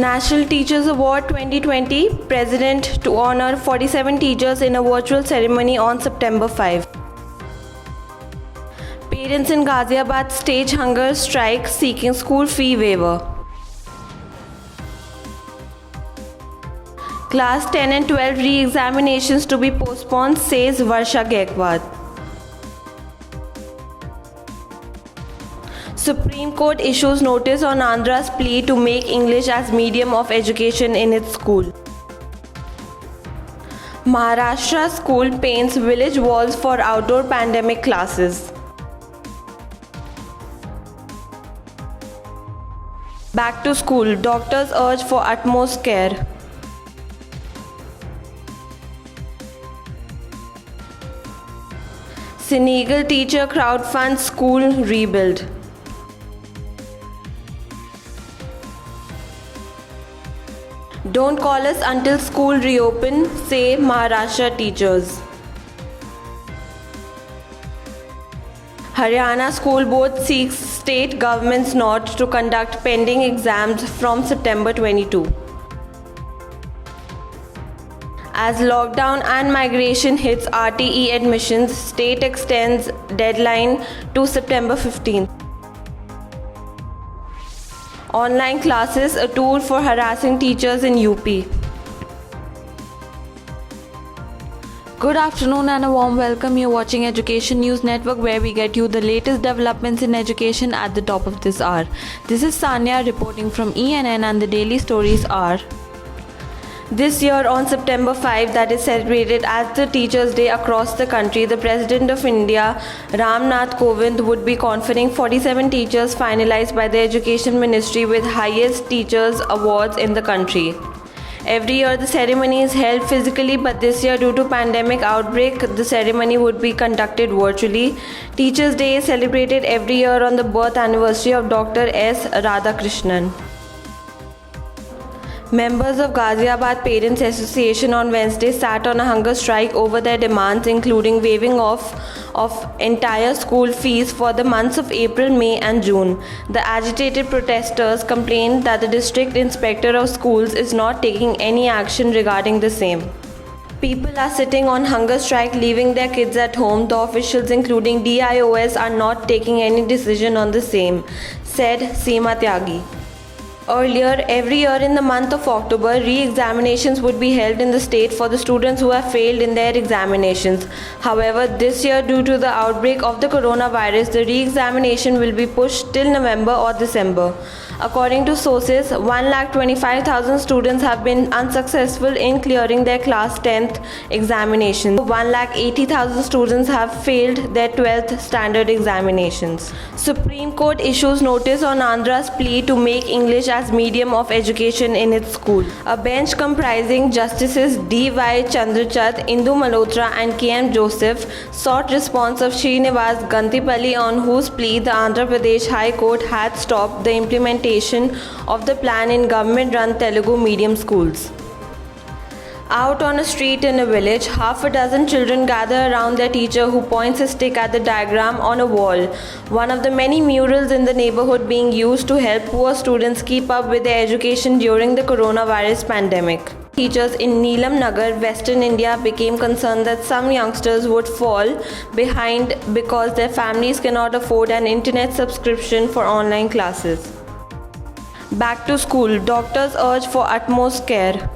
National Teachers Award 2020 President to honor 47 teachers in a virtual ceremony on September 5. Parents in Ghaziabad stage hunger strike seeking school fee waiver. Class 10 and 12 re-examinations to be postponed, says Varsha Gaikwad. Supreme Court issues notice on Andhra's plea to make English as medium of education in its school. Maharashtra school paints village walls for outdoor pandemic classes. Back to school, doctors urge for utmost care. Senegal teacher crowdfunds school rebuild. Don't call us until school reopen, say Maharashtra teachers. Haryana School Board seeks state government's nod to conduct pending exams from September 22. As lockdown and migration hits RTE admissions, state extends deadline to September 15. Online classes, a tool for harassing teachers in UP. Good afternoon and a warm welcome. You're watching Education News Network, where we get you the latest developments in education at the top of this hour. This is Sanya reporting from ENN, and the daily stories are: this year on September 5, that is celebrated as the Teachers' Day across the country, the President of India, Ram Nath Kovind, would be conferring 47 teachers finalized by the Education Ministry with highest teachers awards in the country. Every year the ceremony is held physically, but this year due to pandemic outbreak, the ceremony would be conducted virtually. Teachers' Day is celebrated every year on the birth anniversary of Dr. S. Radhakrishnan. Members of Ghaziabad Parents Association on Wednesday sat on a hunger strike over their demands, including waiving off of entire school fees for the months of April, May and June. The agitated protesters complained that the District Inspector of Schools is not taking any action regarding the same. People are sitting on hunger strike, leaving their kids at home. The officials, including DIOS, are not taking any decision on the same, said Seema Tyagi. Earlier, every year in the month of October, re-examinations would be held in the state for the students who have failed in their examinations. However, this year, due to the outbreak of the coronavirus, the re-examination will be pushed till November or December. According to sources, 1,25,000 students have been unsuccessful in clearing their class 10th examinations. 1,80,000 students have failed their 12th standard examinations. Supreme Court issues notice on Andhra's plea to make English as medium of education in its school. A bench comprising Justices D.Y. Chandrachud, Indu Malhotra and K.M. Joseph sought response of Srinivas Gantipalli, on whose plea the Andhra Pradesh High Court had stopped the implementation of the plan in government-run Telugu medium schools. Out on a street in a village, half a dozen children gather around their teacher, who points a stick at the diagram on a wall, one of the many murals in the neighborhood being used to help poor students keep up with their education during the coronavirus pandemic. Teachers in Neelam Nagar, Western India, became concerned that some youngsters would fall behind because their families cannot afford an internet subscription for online classes. Back to school, doctors urge for utmost care.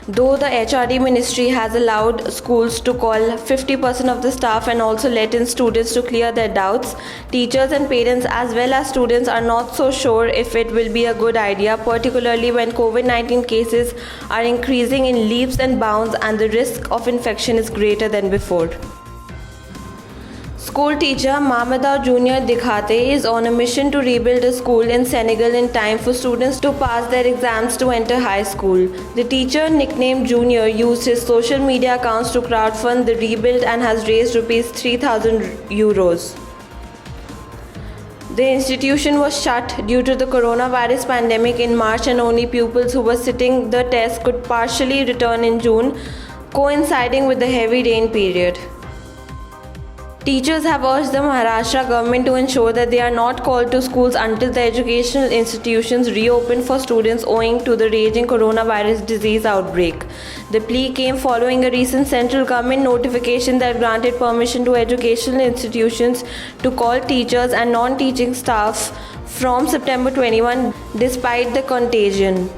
Though the HRD ministry has allowed schools to call 50% of the staff and also let in students to clear their doubts, teachers and parents as well as students are not so sure if it will be a good idea, particularly when COVID-19 cases are increasing in leaps and bounds and the risk of infection is greater than before. School teacher Mamada Junior Dikhate is on a mission to rebuild a school in Senegal in time for students to pass their exams to enter high school. The teacher, nicknamed Junior, used his social media accounts to crowdfund the rebuild and has raised Rs 3,000 euros. The institution was shut due to the coronavirus pandemic in March, and only pupils who were sitting the test could partially return in June, coinciding with the heavy rain period. Teachers have urged the Maharashtra government to ensure that they are not called to schools until the educational institutions reopen for students owing to the raging coronavirus disease outbreak. The plea came following a recent central government notification that granted permission to educational institutions to call teachers and non-teaching staff from September 21 despite the contagion.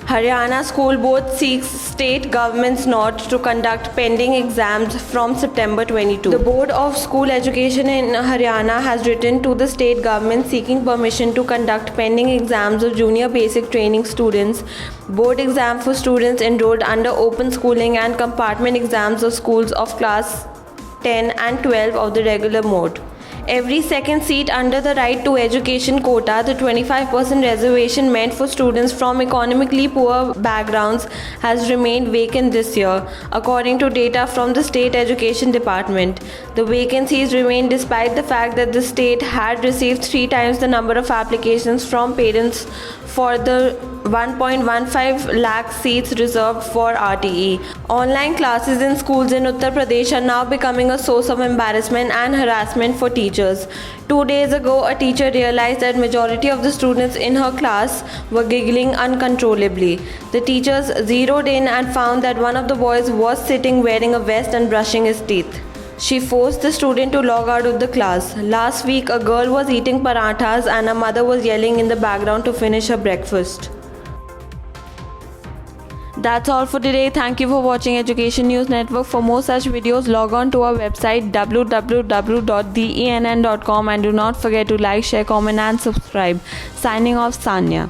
Haryana School Board seeks state government's nod to conduct pending exams from September 22. The Board of School Education in Haryana has written to the state government seeking permission to conduct pending exams of junior basic training students, board exam for students enrolled under open schooling and compartment exams of schools of class 10 and 12 of the regular mode. Every second seat under the right to education quota, the 25% reservation meant for students from economically poor backgrounds, has remained vacant this year, according to data from the State Education Department. The vacancies remain despite the fact that the state had received 3 times the number of applications from parents for the 1.15 lakh seats reserved for RTE. Online classes in schools in Uttar Pradesh are now becoming a source of embarrassment and harassment for teachers. 2 days ago, a teacher realized that majority of the students in her class were giggling uncontrollably. The teachers zeroed in and found that one of the boys was sitting wearing a vest and brushing his teeth. She forced the student to log out of the class. Last week, a girl was eating parathas and a mother was yelling in the background to finish her breakfast. That's all for today. Thank you for watching Education News Network. For more such videos, log on to our website www.theENN.com and do not forget to like, share, comment and subscribe. Signing off, Sanya.